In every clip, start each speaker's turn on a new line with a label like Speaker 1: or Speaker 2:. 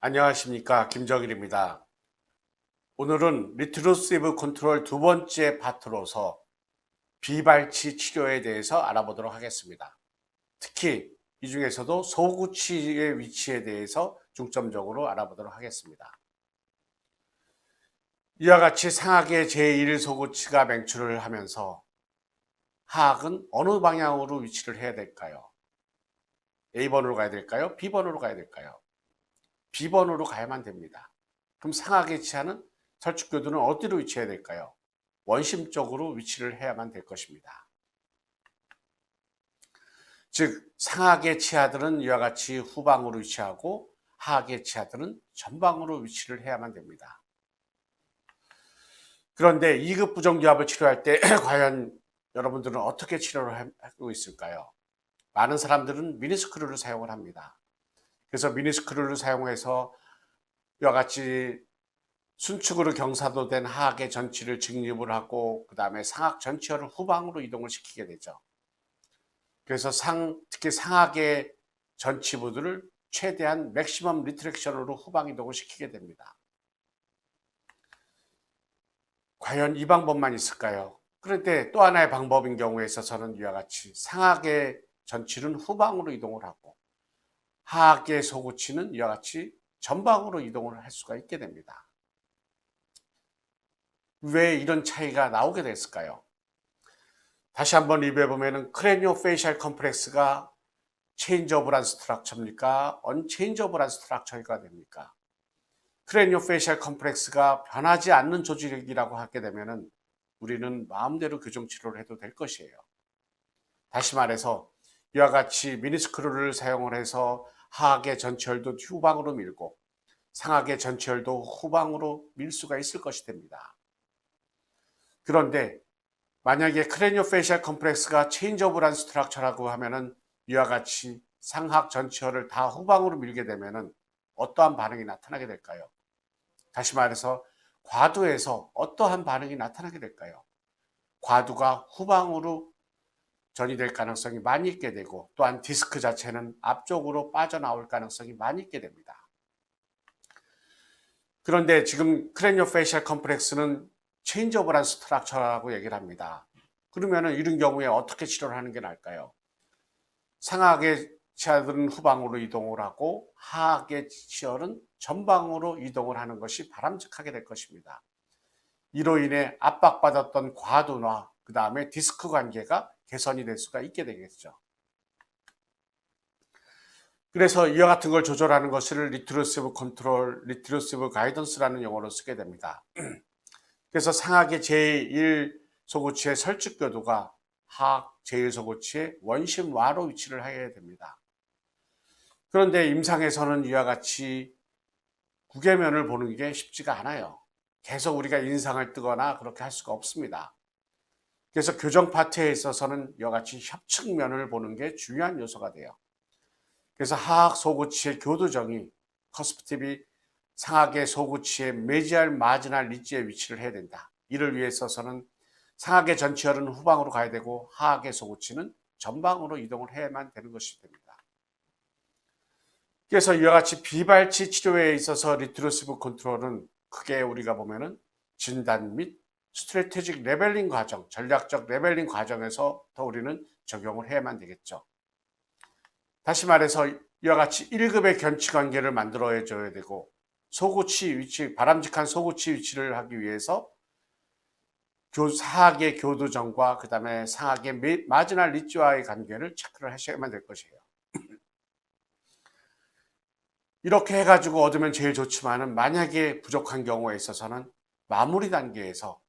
Speaker 1: 안녕하십니까, 김정일입니다. 오늘은 리트루시브 컨트롤 두 번째 파트로서 비발치 치료에 대해서 알아보도록 하겠습니다. 특히 이 중에서도 소구치의 위치에 대해서 중점적으로 알아보도록 하겠습니다. 이와 같이 상악의 제1소구치가 맹출을 하면서 하악은 어느 방향으로 위치를 해야 될까요? A번으로 가야 될까요? B번으로 가야 될까요? B번으로 가야만 됩니다. 그럼 상악의 치아는 설축교두는 어디로 위치해야 될까요? 원심적으로 위치를 해야만 될 것입니다. 즉 상악의 치아들은 이와 같이 후방으로 위치하고 하악의 치아들은 전방으로 위치를 해야만 됩니다. 그런데 2급 부정기압을 치료할 때 과연 여러분들은 어떻게 치료를 하고 있을까요? 많은 사람들은 미니스크류를 사용을 합니다. 그래서 미니스크류를 사용해서 이와 같이 순축으로 경사도된 하악의 전치를 직립을 하고 그 다음에 상악 전치혈을 후방으로 이동을 시키게 되죠. 그래서 특히 상악의 전치부들을 최대한 맥시멈 리트랙션으로 후방 이동을 시키게 됩니다. 과연 이 방법만 있을까요? 그런데 또 하나의 방법인 경우에 있어서는 이와 같이 상악의 전치는 후방으로 이동을 하고 하악의 소구치는 이와 같이 전방으로 이동을 할 수가 있게 됩니다. 왜 이런 차이가 나오게 됐을까요? 다시 한번 리뷰해 보면은 크레니오페이셜 컴플렉스가 체인저블한 스트럭처입니까? 언체인저블한 스트럭처가 됩니까? 크레니오페이셜 컴플렉스가 변하지 않는 조직이라고 하게 되면은 우리는 마음대로 교정 치료를 해도 될 것이에요. 다시 말해서 이와 같이 미니스크루를 사용을 해서 하악의 전치혈도 후방으로 밀고 상악의 전치혈도 후방으로 밀 수가 있을 것이 됩니다. 그런데 만약에 크레니오페이셜 컴플렉스가 체인저블한 스트럭처라고 하면은 이와 같이 상악 전치혈을 다 후방으로 밀게 되면은 어떠한 반응이 나타나게 될까요? 다시 말해서 과두에서 어떠한 반응이 나타나게 될까요? 과두가 후방으로 전이될 가능성이 많이 있게 되고 또한 디스크 자체는 앞쪽으로 빠져나올 가능성이 많이 있게 됩니다. 그런데 지금 크레니오페이셜 컴플렉스는 체인저블한 스트럭처라고 얘기를 합니다. 그러면은 이런 경우에 어떻게 치료를 하는 게 나을까요? 상악의 치아들은 후방으로 이동을 하고 하악의 치열은 전방으로 이동을 하는 것이 바람직하게 될 것입니다. 이로 인해 압박받았던 과두나 그 다음에 디스크 관계가 개선이 될 수가 있게 되겠죠. 그래서 이와 같은 걸 조절하는 것을 리트루시브 컨트롤, 리트루시브 가이던스라는 용어로 쓰게 됩니다. 그래서 상악의 제1소구치의 설축교두가 하악 제1소구치의 원심와로 위치를 하게 됩니다. 그런데 임상에서는 이와 같이 구개면을 보는 게 쉽지가 않아요. 계속 우리가 인상을 뜨거나 그렇게 할 수가 없습니다. 그래서 교정 파트에 있어서는 이와 같이 협측면을 보는 게 중요한 요소가 돼요. 그래서 하악 소구치의 교두정이 커스프팁이 상악의 소구치의 메지알 마지날 리지에 위치를 해야 된다. 이를 위해 서서는 상악의 전치혈은 후방으로 가야 되고 하악의 소구치는 전방으로 이동을 해야만 되는 것이 됩니다. 그래서 이와 같이 비발치 치료에 있어서 리트루시브 컨트롤은 크게 우리가 보면은 진단 및 스트래테직 레벨링 과정, 전략적 레벨링 과정에서 더 우리는 적용을 해야만 되겠죠. 다시 말해서 이와 같이 1급의 견치 관계를 만들어 줘야 되고 소구치 위치, 바람직한 소구치 위치를 하기 위해서 하악의 교두정과 그 다음에 상악의 마지날 리치와의 관계를 체크를 하셔야만 될 것이에요. 이렇게 해가지고 얻으면 제일 좋지만은 만약에 부족한 경우에 있어서는 마무리 단계에서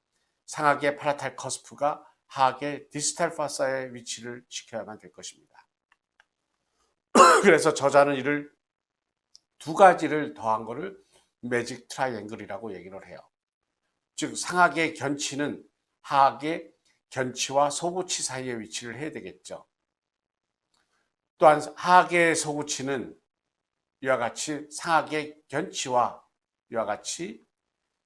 Speaker 1: 상악의 파라탈 커스프가 하악의 디스탈 파사의 위치를 지켜야만 될 것입니다. 그래서 저자는 이를 두 가지를 더한 거를 매직 트라이앵글이라고 얘기를 해요. 즉 상악의 견치는 하악의 견치와 소구치 사이에 위치를 해야 되겠죠. 또한 하악의 소구치는 이와 같이 상악의 견치와 이와 같이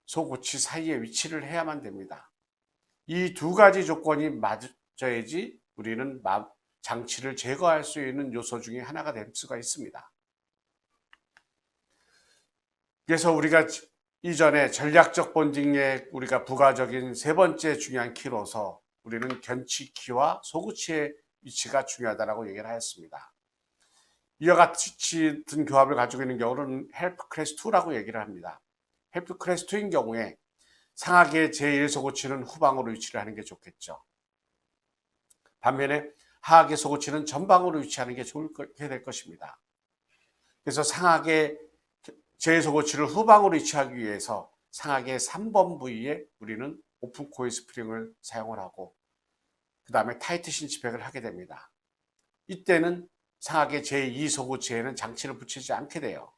Speaker 1: 소구치 사이에 위치를 해야만 됩니다. 이 두 가지 조건이 맞아야지 우리는 장치를 제거할 수 있는 요소 중에 하나가 될 수가 있습니다. 그래서 우리가 이전에 전략적 본딩에 우리가 부가적인 세 번째 중요한 키로서 우리는 견치 키와 소구치의 위치가 중요하다고 얘기를 하였습니다. 이와 같이 든 교합을 가지고 있는 경우는 헬프 클래스 2라고 얘기를 합니다. 헬프 클래스 2인 경우에 상하계 제1소구치는 후방으로 위치를 하는 게 좋겠죠. 반면에 하하계 소구치는 전방으로 위치하는 게 좋게 될 것입니다. 그래서 상하계 제1소구치를 후방으로 위치하기 위해서 상하계 3번 부위에 우리는 오픈 코일 스프링을 사용을 하고 그 다음에 타이트 신치백을 하게 됩니다. 이때는 상하계 제2소구치에는 장치를 붙이지 않게 돼요.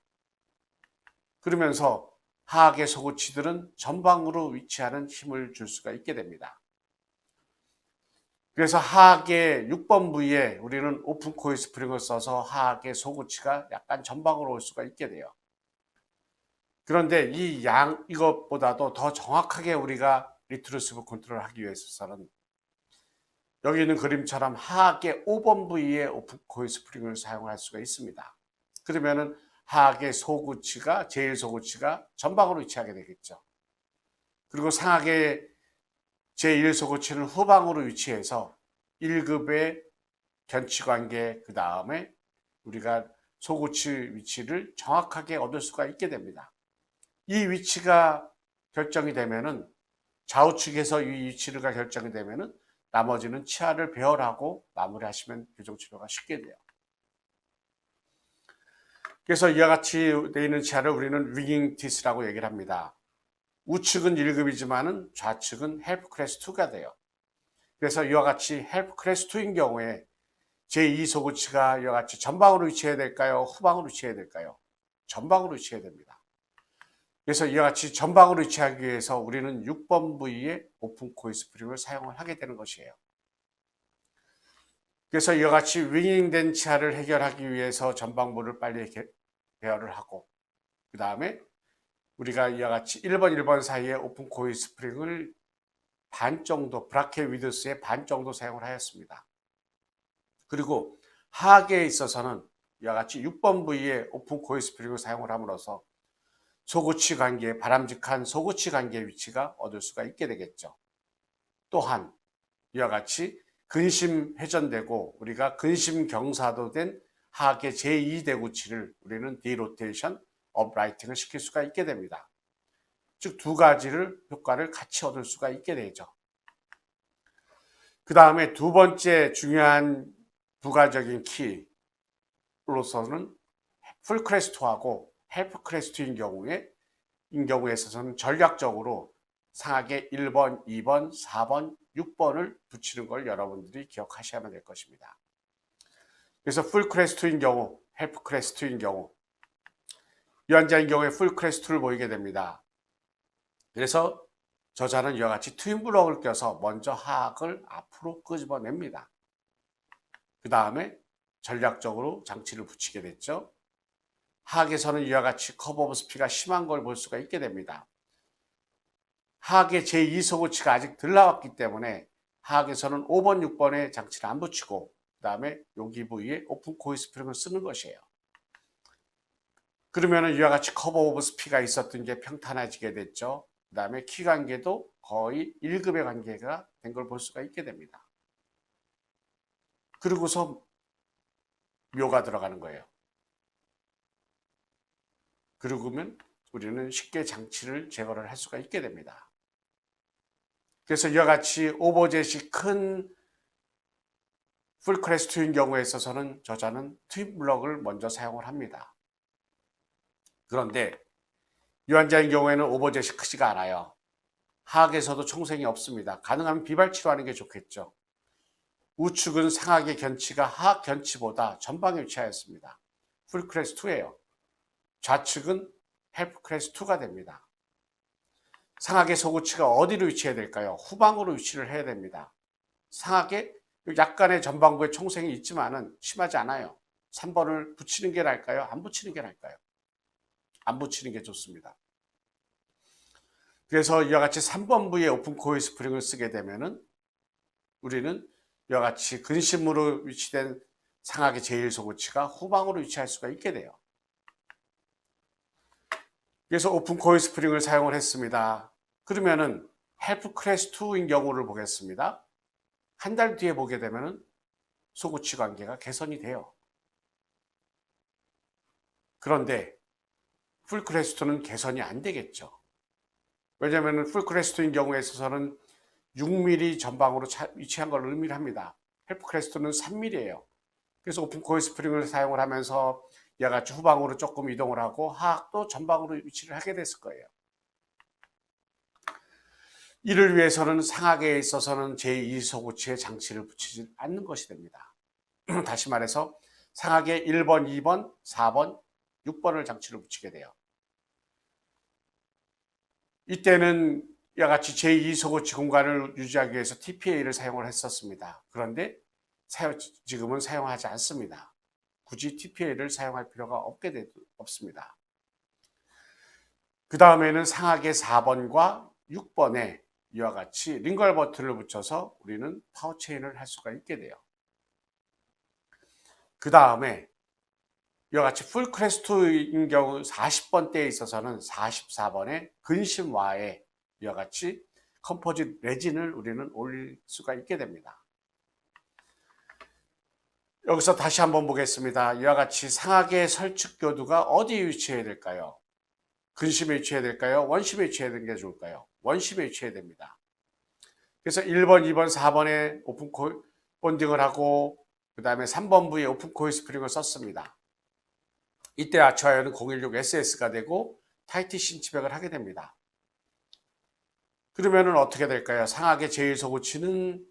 Speaker 1: 그러면서 하하계 소구치들은 전방으로 위치하는 힘을 줄 수가 있게 됩니다. 그래서 하하계 6번 부위에 우리는 오픈 코일 스프링을 써서 하하계 소구치가 약간 전방으로 올 수가 있게 돼요. 그런데 이것보다도 더 정확하게 우리가 리트루시브 컨트롤을 하기 위해서는 여기 있는 그림처럼 하하계 5번 부위에 오픈 코일 스프링을 사용할 수가 있습니다. 그러면은 하하계 소구치가 제1소구치가 전방으로 위치하게 되겠죠. 그리고 상하계 제1소구치는 후방으로 위치해서 1급의 견치관계 그 다음에 우리가 소구치 위치를 정확하게 얻을 수가 있게 됩니다. 이 위치가 결정이 되면은 좌우측에서 이 위치가 결정이 되면은 나머지는 치아를 배열하고 마무리하시면 교정치료가 쉽게 돼요. 그래서 이와 같이 되어 있는 치아를 우리는 윙잉 티스라고 얘기를 합니다. 우측은 1급이지만은 좌측은 헬프 클래스 2가 돼요. 그래서 이와 같이 헬프 클래스 2인 경우에 제2소구치가 이와 같이 전방으로 위치해야 될까요? 후방으로 위치해야 될까요? 전방으로 위치해야 됩니다. 그래서 이와 같이 전방으로 위치하기 위해서 우리는 6번 부위에 오픈 코일 스프링을 사용을 하게 되는 것이에요. 그래서 이와 같이 윙잉된 치아를 해결하기 위해서 전방부를 빨리 배열을 하고 그 다음에 우리가 이와 같이 1번, 1번 사이에 오픈 코일 스프링을 반 정도, 브라켓 위드스의 반 정도 사용을 하였습니다. 그리고 하하계에 있어서는 이와 같이 6번 부위에 오픈 코일 스프링을 사용을 함으로써 소구치 관계, 바람직한 소구치 관계의 위치가 얻을 수가 있게 되겠죠. 또한 이와 같이 근심 회전되고 우리가 근심 경사도 된 하하계 제2대구치를 우리는 디로테이션, 업라이팅을 시킬 수가 있게 됩니다. 즉 두 가지를 효과를 같이 얻을 수가 있게 되죠. 그 다음에 두 번째 중요한 부가적인 키로서는 풀 크레스트하고 헬프 크레스트인 경우에 있어서는 전략적으로 상하계 1번, 2번, 4번, 6번을 붙이는 걸 여러분들이 기억하셔야만 될 것입니다. 그래서 풀 크레스트인 경우, 헬프 크레스트인 경우 이 환자인 경우에 풀 크레스트를 보이게 됩니다. 그래서 저자는 이와 같이 트윈 블럭을 껴서 먼저 하악을 앞으로 끄집어냅니다. 그 다음에 전략적으로 장치를 붙이게 됐죠. 하악에서는 이와 같이 커브 오브 스피가 심한 걸 볼 수가 있게 됩니다. 하악의 제2소구치가 아직 덜 나왔기 때문에 하악에서는 5번, 6번에 장치를 안 붙이고 그 다음에 여기 부위에 오픈 코일 스프링을 쓰는 것이에요. 그러면 이와 같이 커브 오브 스피가 있었던 게 평탄해지게 됐죠. 그 다음에 키 관계도 거의 1급의 관계가 된 걸 볼 수가 있게 됩니다. 그리고서 묘가 들어가는 거예요. 그러면 우리는 쉽게 장치를 제거를 할 수가 있게 됩니다. 그래서 이와 같이 오버젯이 큰 풀크레스트인 경우에 있어서는 저자는 트윈 블럭을 먼저 사용을 합니다. 그런데 이 환자인 경우에는 오버젯이 크지가 않아요. 하악에서도 총생이 없습니다. 가능하면 비발 치료하는 게 좋겠죠. 우측은 상하계 견치가 하악 견치보다 전방에 위치하였습니다. 풀크레스 2예요. 좌측은 헬프 크레스 2가 됩니다. 상하계 소구치가 어디로 위치해야 될까요? 후방으로 위치를 해야 됩니다. 상하계 약간의 전방부에 총생이 있지만은 심하지 않아요. 3번을 붙이는 게 나을까요? 안 붙이는 게 나을까요? 안 붙이는 게 좋습니다. 그래서 이와 같이 3번 부위에 오픈 코일 스프링을 쓰게 되면은 우리는 이와 같이 근심으로 위치된 상하계 제1소구치가 후방으로 위치할 수가 있게 돼요. 그래서 오픈 코일 스프링을 사용을 했습니다. 그러면은 헬프 클래스 2인 경우를 보겠습니다. 한 달 뒤에 보게 되면은 소구치 관계가 개선이 돼요. 그런데 풀 클래스 2는 개선이 안 되겠죠. 왜냐하면 풀 클래스 2인 경우에 있어서는 6mm 전방으로 위치한 걸 의미를 합니다. 헬프 클래스 2는 3mm예요. 그래서 오픈 코일 스프링을 사용을 하면서 이와 같이 후방으로 조금 이동을 하고 하악도 전방으로 위치를 하게 됐을 거예요. 이를 위해서는 상하계에 있어서는 제2소구치에 장치를 붙이지 않는 것이 됩니다. 다시 말해서 상하계 1번, 2번, 4번, 6번을 장치를 붙이게 돼요. 이때는 이와 같이 제2소구치 공간을 유지하기 위해서 TPA를 사용을 했었습니다. 그런데 지금은 사용하지 않습니다. 굳이 TPA를 사용할 필요가 없습니다. 그 다음에는 상하계 4번과 6번에 이와 같이 링걸 버튼을 붙여서 우리는 파워체인을 할 수가 있게 돼요. 그 다음에 이와 같이 풀 크레스트인 경우 40번대에 있어서는 44번의 근심와에 이와 같이 컴포짓 레진을 우리는 올릴 수가 있게 됩니다. 여기서 다시 한번 보겠습니다. 이와 같이 상하계 설축 교두가 어디에 위치해야 될까요? 근심에 위치해야 될까요? 원심에 위치해야 되는 게 좋을까요? 원심에 위치해야 됩니다. 그래서 1번, 2번, 4번에 오픈 코일 본딩을 하고 그 다음에 3번 부에 오픈 코일 스프링을 썼습니다. 이때 아처하여는 016 SS가 되고 타이트 신치백을 하게 됩니다. 그러면은 어떻게 될까요? 상하계 제1소구치는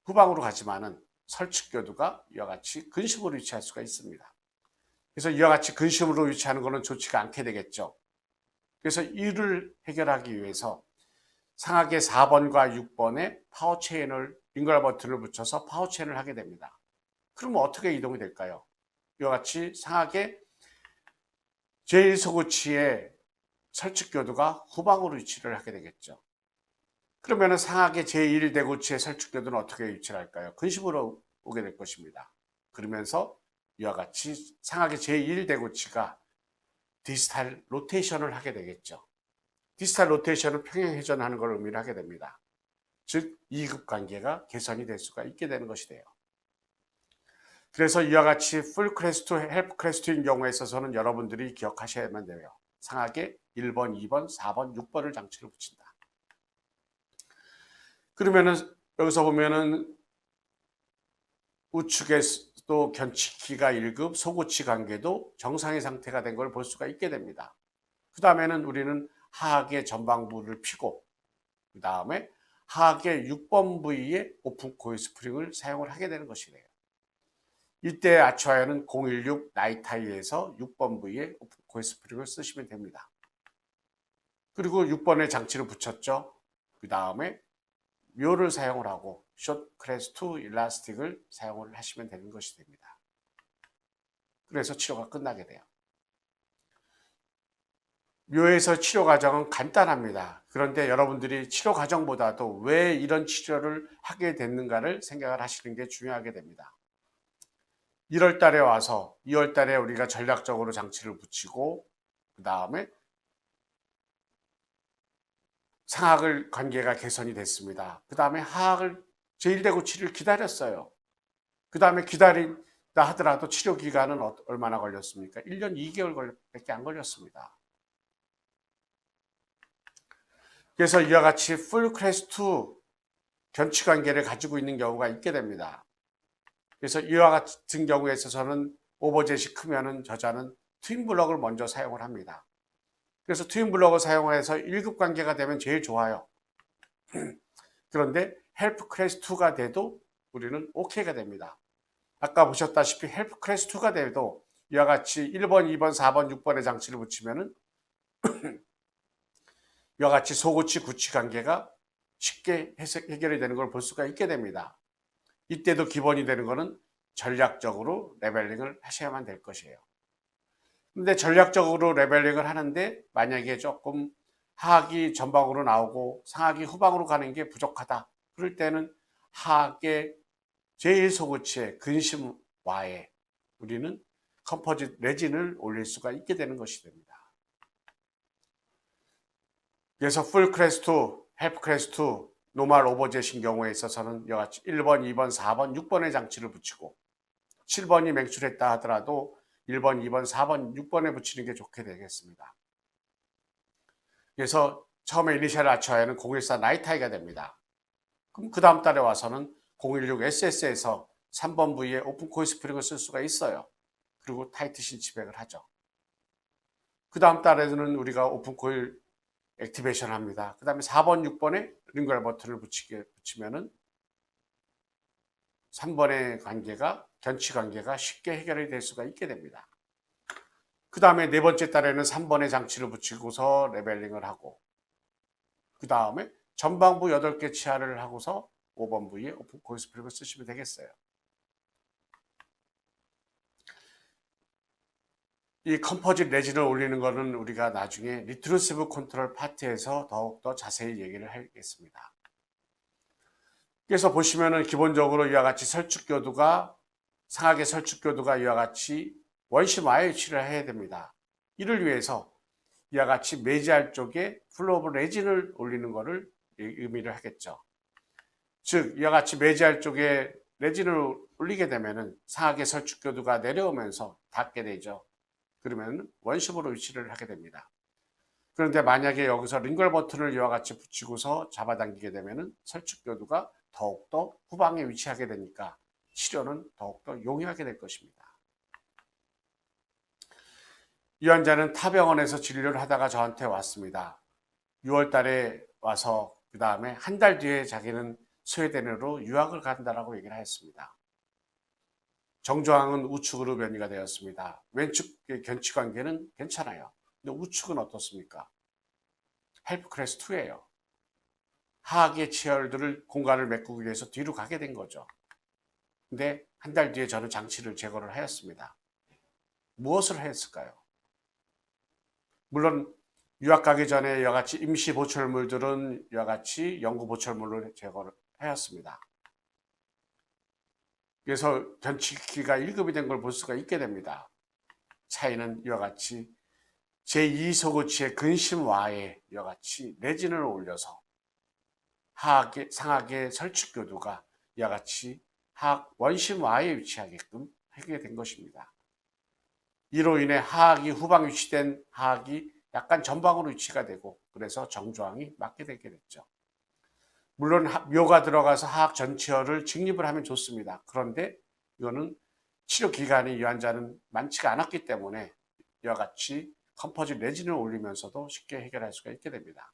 Speaker 1: 후방으로 가지만은 설축교두가 이와 같이 근심으로 위치할 수가 있습니다. 그래서 이와 같이 근심으로 위치하는 것은 좋지가 않게 되겠죠. 그래서 이를 해결하기 위해서 상하계 4번과 6번에 파워체인을 링걸 버튼을 붙여서 파워체인을 하게 됩니다. 그러면 어떻게 이동이 될까요? 이와 같이 상하계 제1소구치의 설축교두가 후방으로 위치를 하게 되겠죠. 그러면 상하계 제1대구치의 설축교두는 어떻게 위치를 할까요? 근심으로 오게 될 것입니다. 그러면서 이와 같이 상하계 제1대구치가 디스탈 로테이션을 하게 되겠죠. 디스탈 로테이션은 평행회전하는 걸 의미를 하게 됩니다. 즉 2급 관계가 개선이 될 수가 있게 되는 것이 돼요. 그래서 이와 같이 풀 크레스트, 헬프 크레스트인 경우에 있어서는 여러분들이 기억하셔야만 돼요. 상하계 1번, 2번, 4번, 6번을 장치를 붙인다. 그러면은 여기서 보면은 우측에도 견치키가 1급, 소구치 관계도 정상의 상태가 된 걸 볼 수가 있게 됩니다. 그 다음에는 우리는 하악의 전방부를 피고 그 다음에 하악의 6번 부위에 오픈 코일 스프링을 사용을 하게 되는 것이래요. 이때 아처하여는 016 나이타이에서 6번 부위에 오픈 코일 스프링을 쓰시면 됩니다. 그리고 6번에 장치를 붙였죠. 그 다음에 묘를 사용을 하고 숏 크레스트 일라스틱을 사용을 하시면 되는 것이 됩니다. 그래서 치료가 끝나게 돼요. 묘에서 치료 과정은 간단합니다. 그런데 여러분들이 치료 과정보다도 왜 이런 치료를 하게 됐는가를 생각을 하시는 게 중요하게 됩니다. 1월 달에 와서 2월 달에 우리가 전략적으로 장치를 붙이고 그 다음에 상하글 관계가 개선이 됐습니다. 그 다음에 하악을 제1대구치를 기다렸어요. 그 다음에 기다린다 하더라도 치료 기간은 얼마나 걸렸습니까? 1년 2개월밖에 안 걸렸습니다. 그래서 이와 같이 풀 크레스트 견치 관계를 가지고 있는 경우가 있게 됩니다. 그래서 이와 같은 경우에 있어서는 오버젯이 크면은 저자는 트윈 블럭을 먼저 사용을 합니다. 그래서 트윈 블럭을 사용해서 1급 관계가 되면 제일 좋아요. 그런데 헬프 클래스 2가 돼도 우리는 OK가 됩니다. 아까 보셨다시피 헬프 클래스 2가 돼도 이와 같이 1번, 2번, 4번, 6번의 장치를 붙이면은 이와 같이 소구치, 구치 관계가 쉽게 해결이 되는 걸 볼 수가 있게 됩니다. 이때도 기본이 되는 것은 전략적으로 레벨링을 하셔야만 될 것이에요. 근데 전략적으로 레벨링을 하는데 만약에 조금 하악이 전방으로 나오고 상악이 후방으로 가는 게 부족하다. 그럴 때는 하악의 제1소구치의 근심와에 우리는 컴포짓 레진을 올릴 수가 있게 되는 것이 됩니다. 그래서 풀 크레스트, 헬프 크레스트, 노멀 오버젯인 경우에 있어서는 이와 같이 1번, 2번, 4번, 6번의 장치를 붙이고 7번이 맹출했다 하더라도 1번, 2번, 4번, 6번에 붙이는 게 좋게 되겠습니다. 그래서 처음에 이니셜 아처에는 014 나이타이가 됩니다. 그럼 그 다음 달에 와서는 016 SS에서 3번 부위에 오픈 코일 스프링을 쓸 수가 있어요. 그리고 타이트 신치백을 하죠. 그 다음 달에는 우리가 오픈 코일 액티베이션 합니다. 그 다음에 4번, 6번에 링걸 버튼을 붙이면은 3번의 관계가, 견치 관계가 쉽게 해결이 될 수가 있게 됩니다. 그 다음에 네 번째 달에는 3번의 장치를 붙이고서 레벨링을 하고, 그 다음에 전방부 8개 치아를 하고서 5번 부위에 오픈 코일 스프링을 쓰시면 되겠어요. 이 컴포짓 레진을 올리는 거는 우리가 나중에 리트루시브 컨트롤 파트에서 더욱더 자세히 얘기를 하겠습니다. 그래서 보시면은 기본적으로 이와 같이 설축교두가, 상하계 설축교두가 이와 같이 원심화에 위치를 해야 됩니다. 이를 위해서 이와 같이 매지알 쪽에 플로 오브 레진을 올리는 것을 의미를 하겠죠. 즉 이와 같이 매지알 쪽에 레진을 올리게 되면은 상하계 설축교두가 내려오면서 닿게 되죠. 그러면 원심으로 위치를 하게 됩니다. 그런데 만약에 여기서 링걸 버튼을 이와 같이 붙이고서 잡아당기게 되면은 설축교두가 더욱더 후방에 위치하게 되니까 치료는 더욱더 용이하게 될 것입니다. 이 환자는 타병원에서 진료를 하다가 저한테 왔습니다. 6월 달에 와서 그 다음에 한 달 뒤에 자기는 스웨덴으로 유학을 간다라고 얘기를 했습니다. 정조항은 우측으로 변이가 되었습니다. 왼쪽의 견치 관계는 괜찮아요. 근데 우측은 어떻습니까? 헬프 클래스 2예요. 하악의 치열들을 공간을 메꾸기 위해서 뒤로 가게 된 거죠. 근데 한 달 뒤에 저는 장치를 제거를 하였습니다. 무엇을 했을까요? 물론 유학 가기 전에 이와 같이 임시 보철물들은 이와 같이 영구 보철물을 제거를 하였습니다. 그래서 견치기가 1급이 된 걸 볼 수가 있게 됩니다. 차이는 이와 같이 제2소고치의 근심와에 이와 같이 레진을 올려서 하악의, 상하계 설축교두가 이와 같이 하악 원심와에 위치하게끔 하게 된 것입니다. 이로 인해 하악이 후방 위치된 하악이 약간 전방으로 위치가 되고 그래서 정조항이 맞게 되게 됐죠. 물론 묘가 들어가서 하악 전치혈을 직립을 하면 좋습니다. 그런데 이거는 치료 기간이 이 환자는 많지가 않았기 때문에 이와 같이 컴포짓 레진을 올리면서도 쉽게 해결할 수가 있게 됩니다.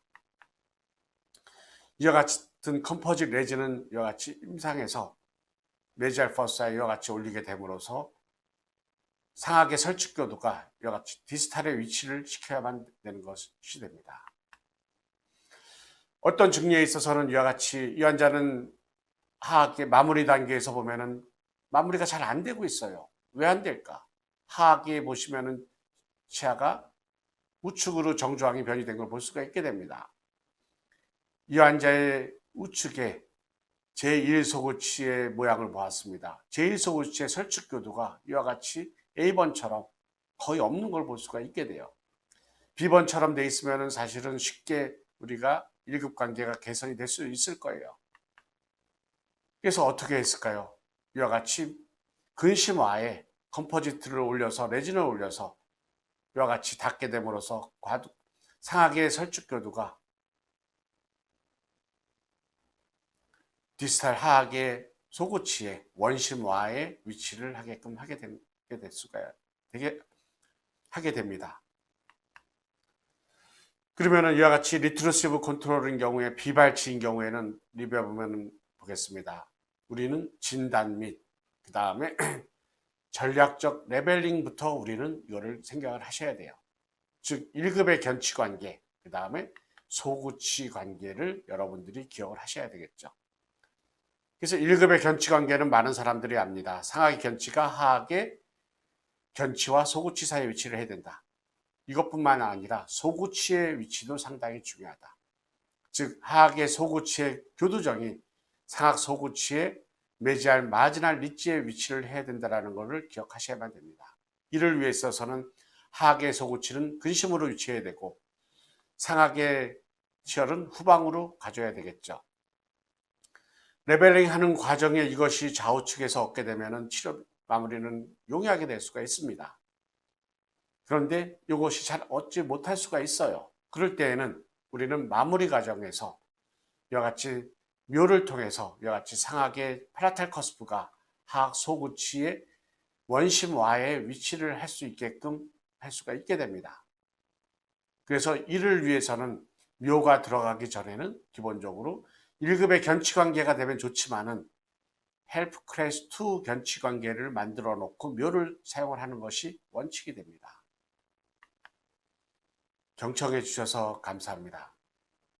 Speaker 1: 이와 같은 컴포짓 레진은 이와 같이 임상에서 메지알 퍼사에 이와 같이 올리게 됨으로써 상하계 설축교두가 이와 같이 디스탈의 위치를 시켜야만 되는 것이 됩니다. 어떤 증리에 있어서는 이와 같이 이 환자는 하악의 마무리 단계에서 보면은 마무리가 잘 안 되고 있어요. 왜 안 될까? 하악에 보시면은 치아가 우측으로 정조항이 변이된 걸 볼 수가 있게 됩니다. 이 환자의 우측에 제1소구치의 모양을 보았습니다. 제1소구치의 설축교두가 이와 같이 A번처럼 거의 없는 걸 볼 수가 있게 돼요. B번처럼 돼 있으면 사실은 쉽게 우리가 1급 관계가 개선이 될 수 있을 거예요. 그래서 어떻게 했을까요? 이와 같이 근심화에 컴포지트를 올려서 레진을 올려서 이와 같이 닿게 됨으로써 상하계 설축교두가 디스탈 하악의 소구치에 원심와에 위치를 하게끔 하게 됩니다. 그러면은 이와 같이 리트루시브 컨트롤인 경우에 비발치인 경우에는 리뷰해 보면 보겠습니다. 우리는 진단 및 그 다음에 전략적 레벨링부터 우리는 이거를 생각을 하셔야 돼요. 즉 1급의 견치 관계, 그 다음에 소구치 관계를 여러분들이 기억을 하셔야 되겠죠. 그래서 1급의 견치 관계는 많은 사람들이 압니다. 상하계 견치가 하악의 견치와 소구치 사이에 위치를 해야 된다. 이것뿐만 아니라 소구치의 위치도 상당히 중요하다. 즉 하악의 소구치의 교두정이 상악 소구치의 메지알 마지날 리지의 위치를 해야 된다는 것을 기억하셔야만 됩니다. 이를 위해 있어서는 하악의 소구치는 근심으로 위치해야 되고 상악의 시열은 후방으로 가져야 되겠죠. 레벨링 하는 과정에 이것이 좌우측에서 얻게 되면 치료 마무리는 용이하게 될 수가 있습니다. 그런데 이것이 잘 얻지 못할 수가 있어요. 그럴 때에는 우리는 마무리 과정에서 이와 같이 묘를 통해서 이와 같이 상하게 파라탈 커스프가 하악 소구치의 원심와의 위치를 할 수 있게끔 할 수가 있게 됩니다. 그래서 이를 위해서는 묘가 들어가기 전에는 기본적으로 1급의 견치관계가 되면 좋지만은 헬프 클래스 2 견치관계를 만들어 놓고 묘를 사용을 하는 것이 원칙이 됩니다. 경청해 주셔서 감사합니다.